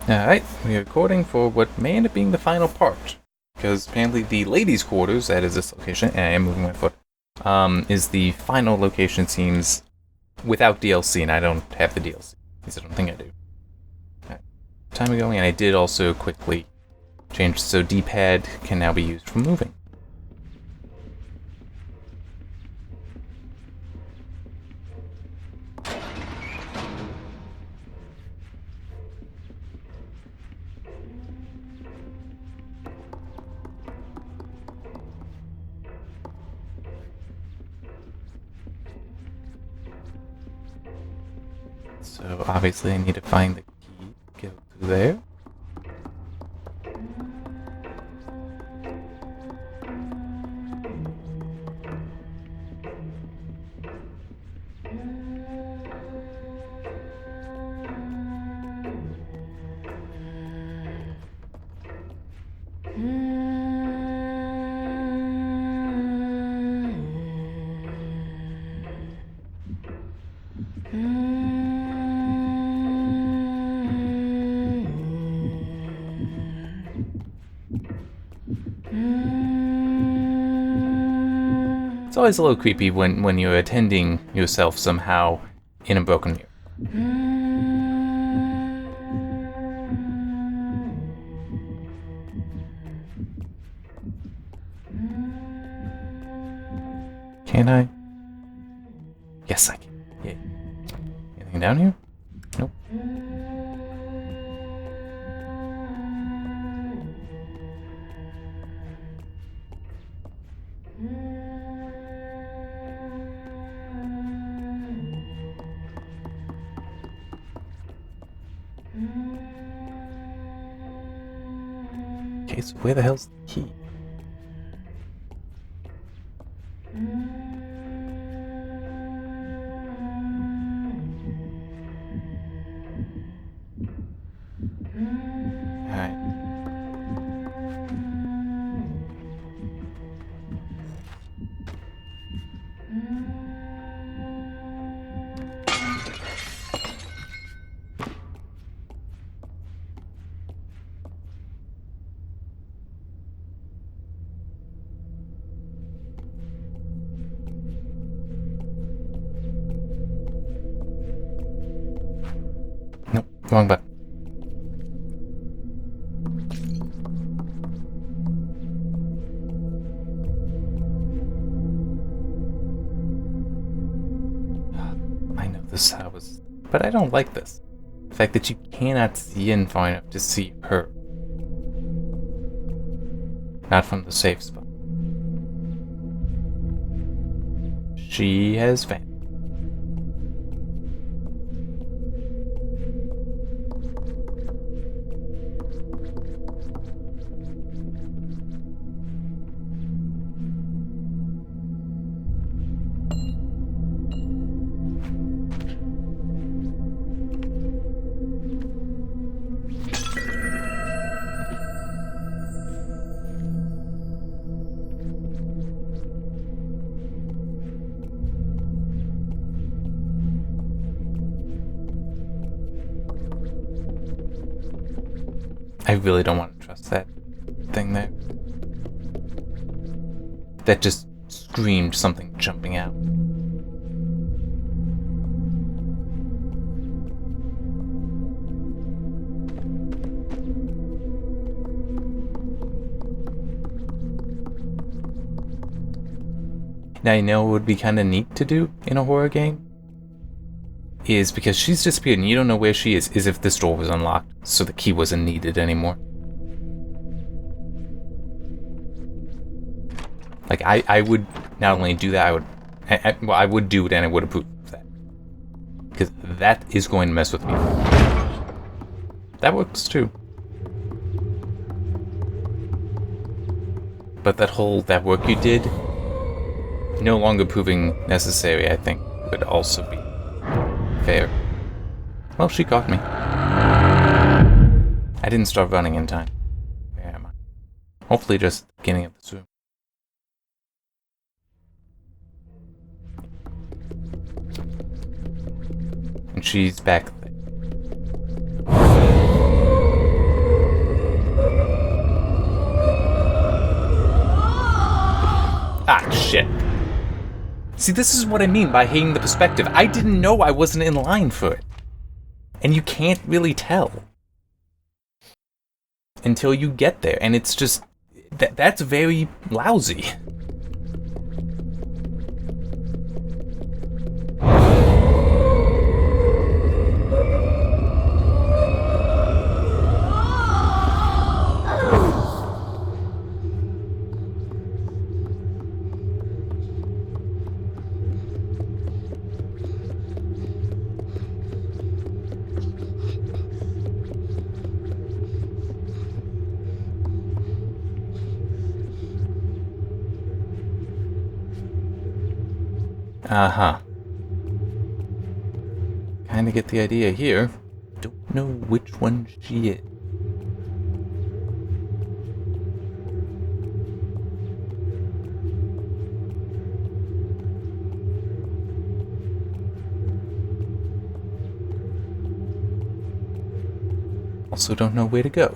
Alright, we're recording for what may end up being the final part. Because apparently the ladies' quarters, that is this location, and I am moving my foot, is the final location, seems, without DLC, and I don't have the DLC. At least I don't think I do. Right. Time ago, and I did also quickly change, so D-pad can now be used for moving. So obviously I need to find the key to go through there. It's always a little creepy when you're attending yourself somehow in a broken mirror. Can I? Yes, I can. Yeah. Anything down here? Nope. Okay, so where the hell's the key? Alright. Nope, wrong button. I know this house, but I don't like this. The fact that you cannot see in far enough to see her. Not from the safe spot. She has vanished. I really don't want to trust that thing there. That just screamed something jumping out. Now, you know what would be kind of neat to do in a horror game? Is because she's disappeared and you don't know where she is if this door was unlocked, so the key wasn't needed anymore. Like, I would not only do that, I would do it and I would approve of that. Because that is going to mess with me. That works too. But that work you did, no longer proving necessary, I think, would also be fair. Well, she caught me. I didn't start running in time. Where am I? Hopefully just the beginning of this room. And she's back there. See, this is what I mean by hating the perspective. I didn't know I wasn't in line for it. And you can't really tell until you get there. And it's just, that's very lousy. Uh-huh. Kinda get the idea here. Don't know which one she is. Also don't know where to go.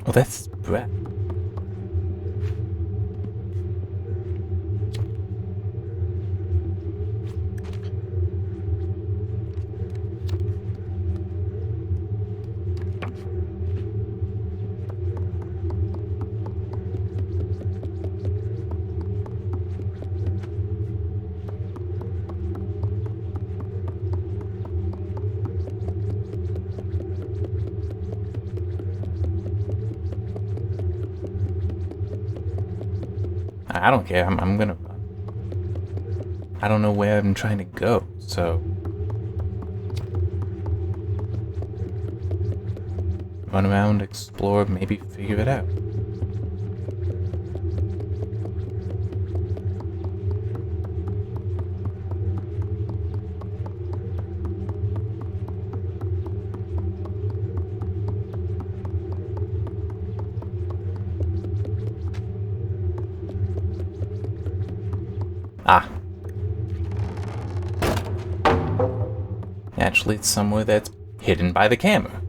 Oh, that's Brett. I don't care. I'm gonna run. I don't know where I'm trying to go, so run around, explore, maybe figure it out. Ah. Actually, it's somewhere that's hidden by the camera.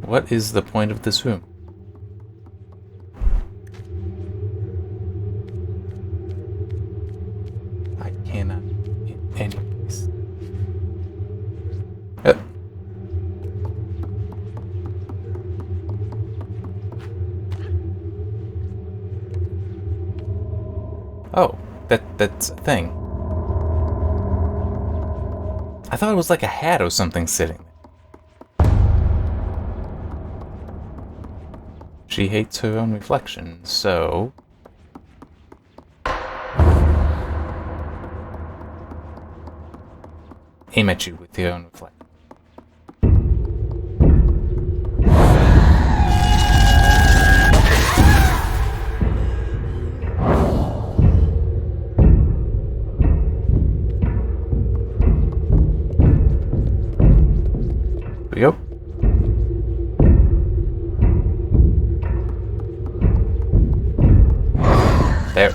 What is the point of this room? I cannot get any place. Oh, that's a thing. I thought it was like a hat or something sitting there. She hates her own reflection, so... aim at you with your own reflection. Here we go. There.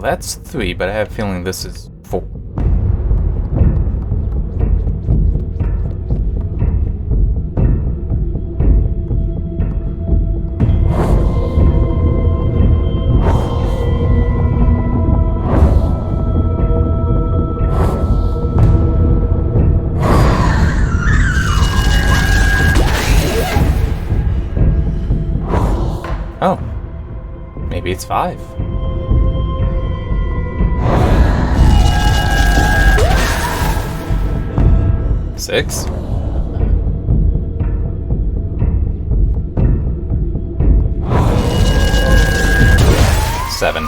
That's 3, but I have a feeling this is 4. it's 5. Six. 7.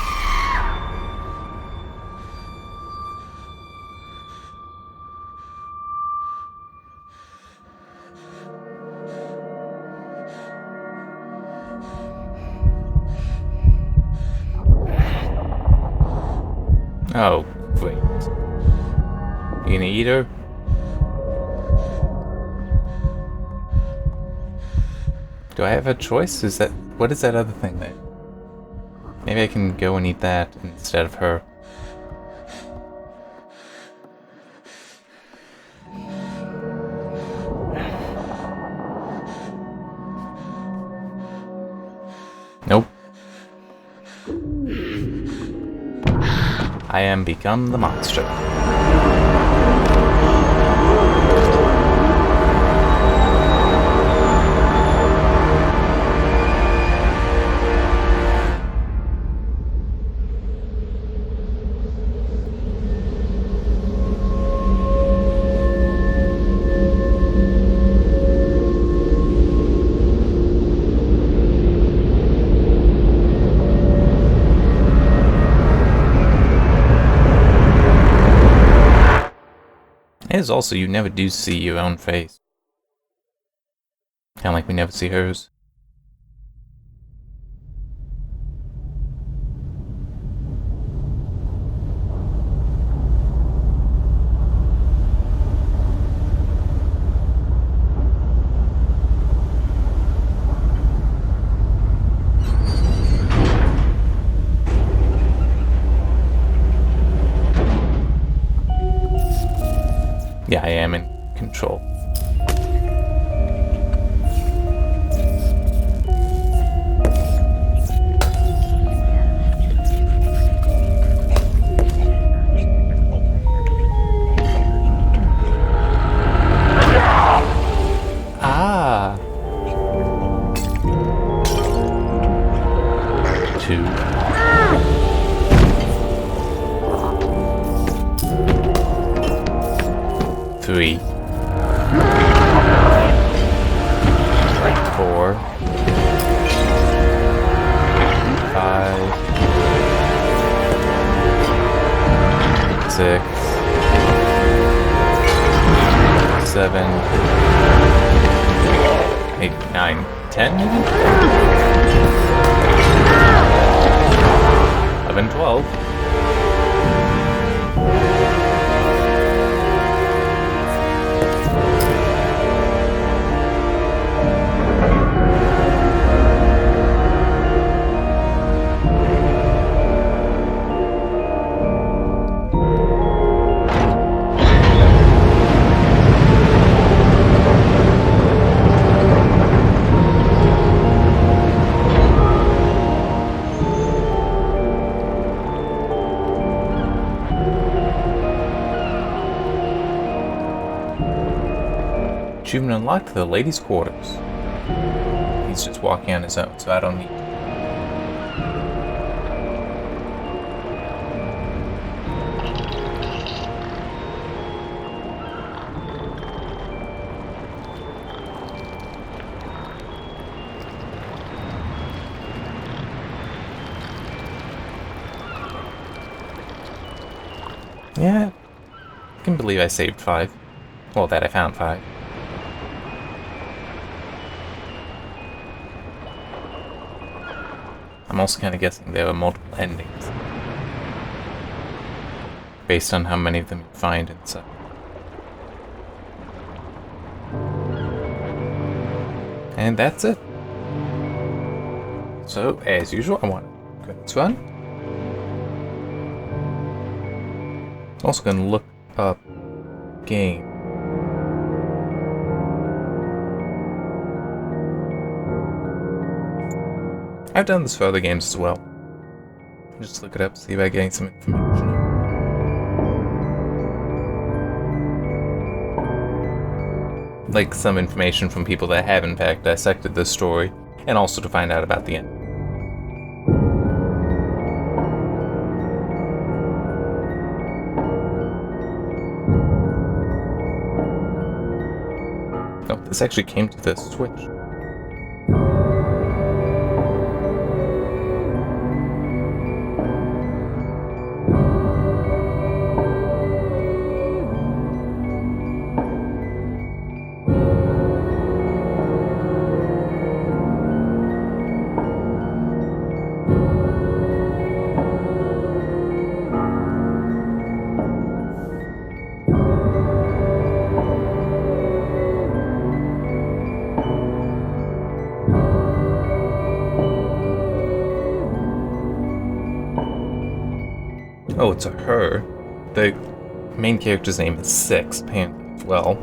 Oh, wait. You gonna eat her? Do I have a choice? What is that other thing there? Maybe I can go and eat that instead of her. Nope. I am become the monster. It is also, you never do see your own face. Kinda like we never see hers. Yeah, I am in control. Ah. 2. 3. 4. 5. 6. 7. 8, 9, 10 maybe? 11, 12. Achievement unlocked, the ladies' quarters. He's just walking on his own, so I don't need to. Yeah, I can believe I saved 5. Well, that I found 5. I'm also kind of guessing there are multiple endings, based on how many of them you find and such. And that's it. So, as usual, I want to go this one. Also going to look up game. I've done this for other games as well. Just look it up, see if I get some information. Like some information from people that have in fact dissected this story, and also to find out about the end. Oh, this actually came to the Switch. Oh, it's a her. The main character's name is Six, apparently, as well.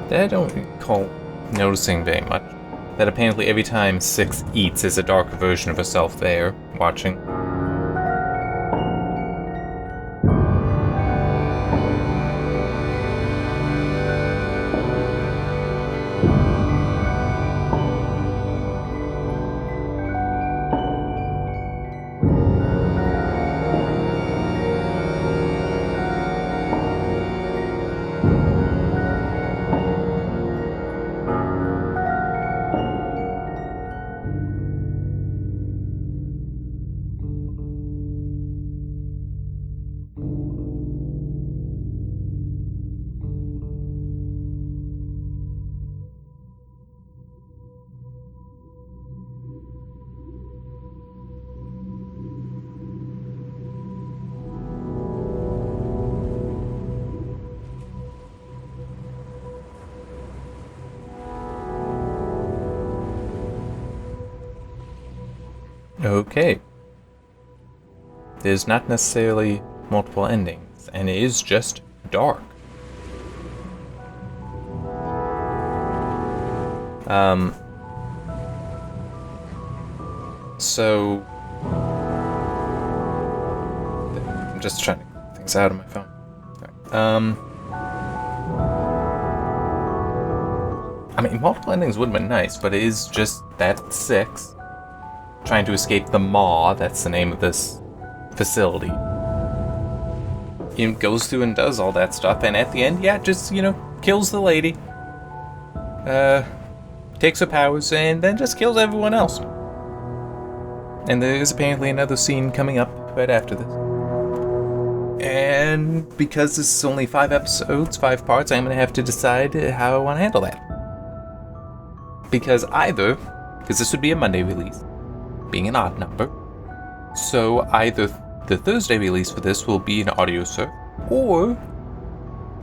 That I don't recall noticing very much. That apparently every time Six eats is a darker version of herself there, watching. Okay. There's not necessarily multiple endings, and it is just dark. So I'm just trying to get things out of my phone. I mean, multiple endings would have been nice, but it is just that Six trying to escape the Maw, that's the name of this facility. He goes through and does all that stuff, and at the end, yeah, just, kills the lady. Takes her powers, and then just kills everyone else. And there is apparently another scene coming up right after this. And because this is only 5 episodes, 5 parts, I'm going to have to decide how I want to handle that. Because this would be a Monday release, being an odd number, so either the Thursday release for this will be an audio serve, or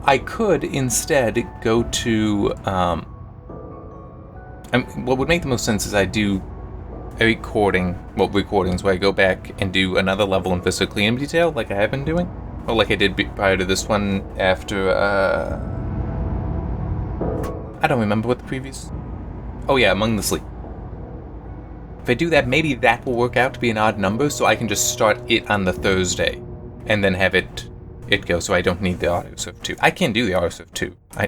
I could instead go to, what would make the most sense is I do recordings where I go back and do another level in Viscera Cleanup Detail, like I have been doing, or like I did prior to this one after, I don't remember what the previous, Among the Sleep. If I do that, maybe that will work out to be an odd number, so I can just start it on the Thursday, and then have it go, so I don't need the autoserve 2. I can do the autoserve 2. I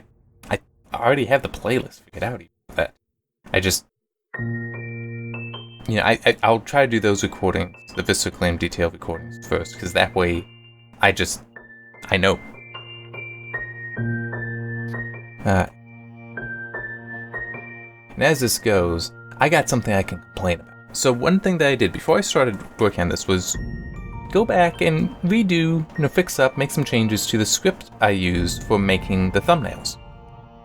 already have the playlist figured out even for that. I just, I'll try to do those recordings, the Viscera Cleanup Detail recordings first, because that way, I know. And as this goes, I got something I can complain about. So one thing that I did before I started working on this was go back and redo, fix up, make some changes to the script I used for making the thumbnails.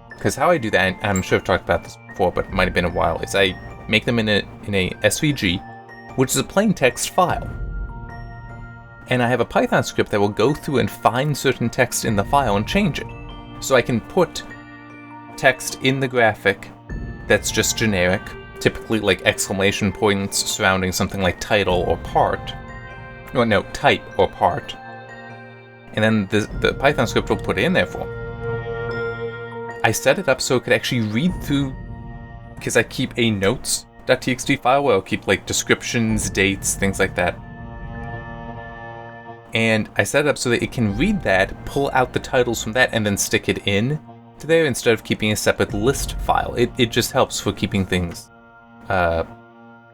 Because how I do that, I'm sure I've talked about this before, but it might have been a while, is I make them in a SVG, which is a plain text file. And I have a Python script that will go through and find certain text in the file and change it. So I can put text in the graphic that's just generic, typically like exclamation points surrounding something like title or part. No, type or part. And then the Python script will put it in there for me. I set it up so it could actually read through, because I keep a notes.txt file where I'll keep like descriptions, dates, things like that. And I set it up so that it can read that, pull out the titles from that, and then stick it in to there instead of keeping a separate list file. It just helps for keeping things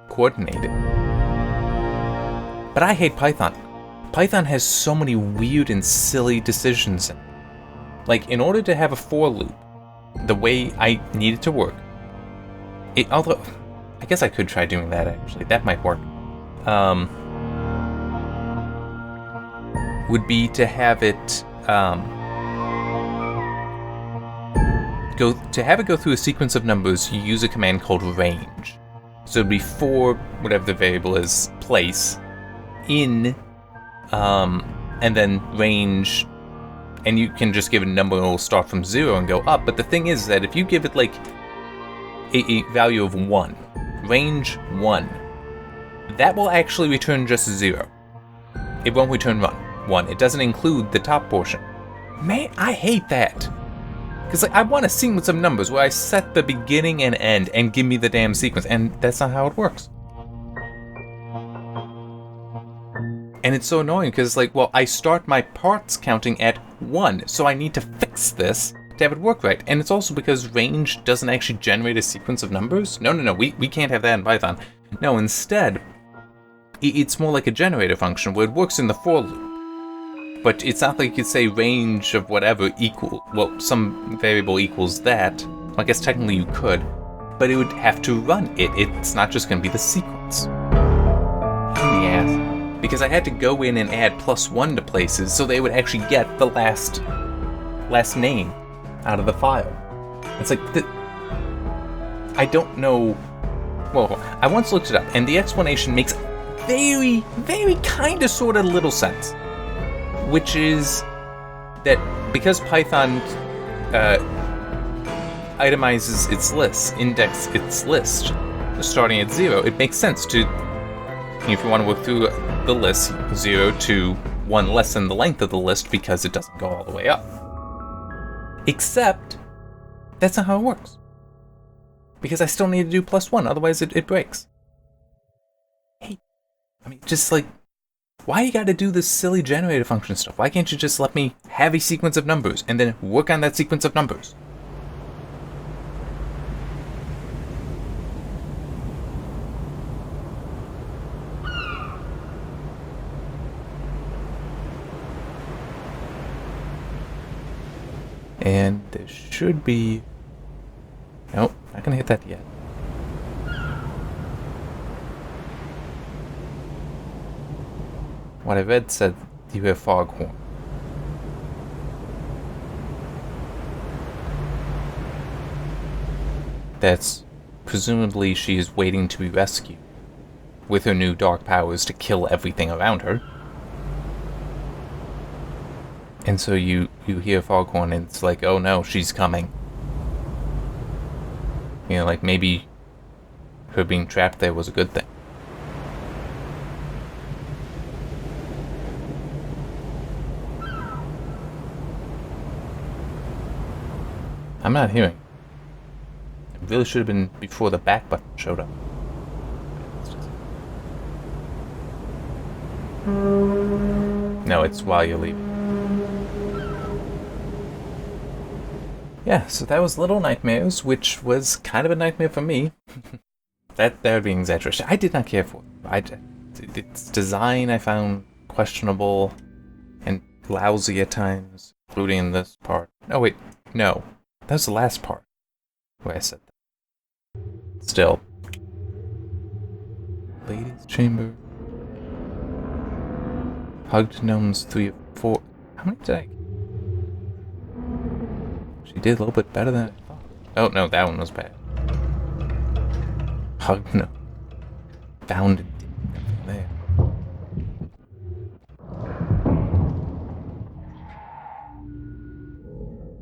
coordinated. But I hate Python. Python has so many weird and silly decisions in it. Like, in order to have a for loop, the way I need it to work, although, I guess I could try doing that actually, that might work, would be to have it, go through a sequence of numbers. You use a command called range. So it'd be for whatever the variable is, place, in, and then range, and you can just give it a number and it'll start from 0 and go up. But the thing is that if you give it like a value of 1, range 1, that will actually return just 0. It won't return 1. It doesn't include the top portion. Man, I hate that. Because like, I want a sequence of numbers where I set the beginning and end and give me the damn sequence, and that's not how it works. And it's so annoying because, like, well, I start my parts counting at 1, so I need to fix this to have it work right. And it's also because range doesn't actually generate a sequence of numbers. No, we can't have that in Python. No, instead, it's more like a generator function where it works in the for loop. But it's not like you could say range of whatever some variable equals that. Well, I guess technically you could, but it would have to run it. It's not just going to be the sequence. Pain in the ass. Because I had to go in and add +1 to places so they would actually get the last name out of the file. It's like, I don't know. Well, I once looked it up, and the explanation makes very, very kind of sort of little sense. Which is that because Python itemizes its list, index its list, starting at 0, it makes sense to, if you want to work through the list, 0 to 1 less than the length of the list because it doesn't go all the way up. Except, that's not how it works. Because I still need to do +1, otherwise it breaks. Hey, I mean, just like, why you gotta do this silly generator function stuff? Why can't you just let me have a sequence of numbers and then work on that sequence of numbers? And there should be... Nope, not gonna hit that yet. What I read said you hear foghorn. That's presumably she is waiting to be rescued with her new dark powers to kill everything around her. And so you hear foghorn and it's like, oh no, she's coming. You know, like maybe her being trapped there was a good thing. I'm not hearing. It really should have been before the back button showed up. No, it's while you're leaving. Yeah, so that was Little Nightmares, which was kind of a nightmare for me. that would be an exaggeration. I did not care for it. Its design I found questionable and lousy at times, including in this part. Oh wait, no. That was the last part where I said that. Still. Ladies' Chamber. Hugged Gnomes 3 of 4. How many did I get? She did a little bit better than I thought. Oh no, that one was bad. Hugged Gnome. Found it. There.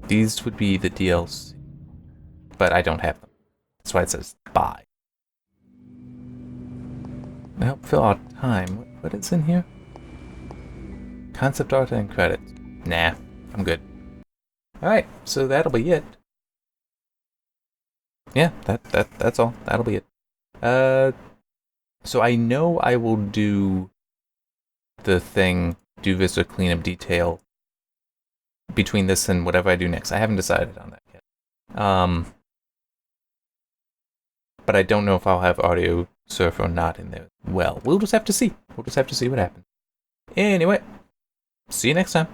These would be the DLC, but I don't have them. That's why it says buy. To help fill out time, what is in here? Concept art and credits. Nah, I'm good. Alright, so that'll be it. Yeah, that's all. That'll be it. So I know I will do the thing do Vista cleanup detail between this and whatever I do next. I haven't decided on that yet. But I don't know if I'll have Audio Surf or not in there. Well, we'll just have to see. We'll just have to see what happens. Anyway, see you next time.